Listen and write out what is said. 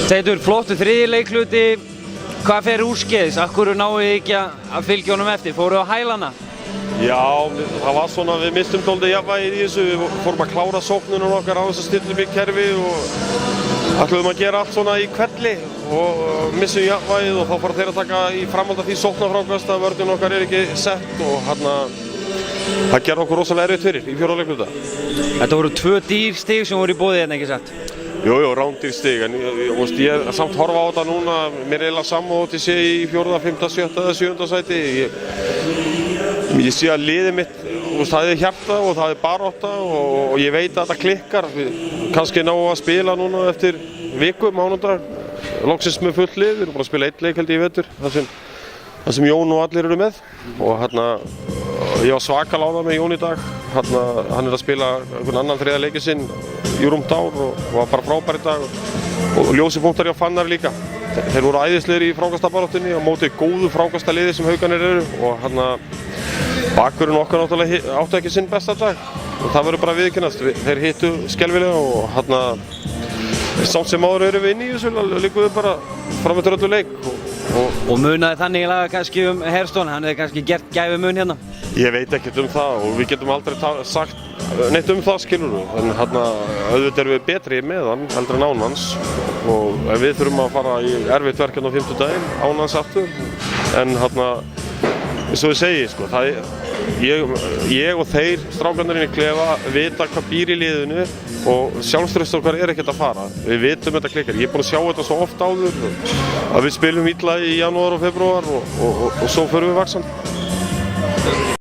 Teitur, flottu þriðji leikluti. Hvað fer úrskeiðis? Af hverju náðu þið ekki að fylgja honum eftir? Fóruð á hælana? Já, það var svona, við mistum dálítið jafnvægið í þessu. Við fórum að klára sóknunum okkar á þess að stilla upp í kerfi og ætluðum að gera allt svona í hvelli og missum jafnvægið og þá fóru þeir að taka í framhald af því sóknarfrákast að vörðin okkar ekki sett og það gerði okkur rosalega erfitt fyrir í fjórða leikluta. Þetta voru 2 dýr stig sem voru í boði hérna, ekki satt? Jú, rándýr stig, en ég samt horfa á þetta núna, mér er eiginlega sammátt ég sé í 4., 5., 7. eða 7. sæti. Ég sé að liðið mitt, það er hjarta og það er barátta og ég veit að þetta klikkar. Kannski náum að spila núna eftir viku, mánudag, loksins með fullt lið. Við erum bara að spila 1 leik held ég í vetur, þar sem Jón og allir eru með. Og ég var svakal á það með Jón í dag. Hann er að spila einhvern annan 3. leikinn sinn í rúmt ár og var bara frábær í dag og ljósi punktar hjá Fannar líka. Þeir voru æðislegir í frákastabaráttunni á móti góðu frákastaliði sem Haukarnir eru og bakvörðurinn okkar náttúrulega átti ekki sinn besta dag og það verður bara að viðurkennast. Þeir hittu skelfilega og samt sem áður erum við inn í þessu líkum við bara fram eftir öllu leik. Og munaði þannig í laga kannski Hairston, hann hefði kannski gert gæfumun hérna? Ég veit ekkert það og við getum aldrei sagt neitt það skilur við, en auðvitað erum við betri með hann heldur en án hans og við þurfum að fara í erfitt verkefni á 5. daginn án hans aftur, en eins og ég segi, sko, ég og þeir strákarnir inn í klefa vita hvað býr í liðinu og sjálfstraust okkar er ekkert að fara. Við vitum þetta klikkar. Ég er búinn að sjá þetta svo oft áður að við spilum illa í janúar og febrúar og svo förum við vaxandi.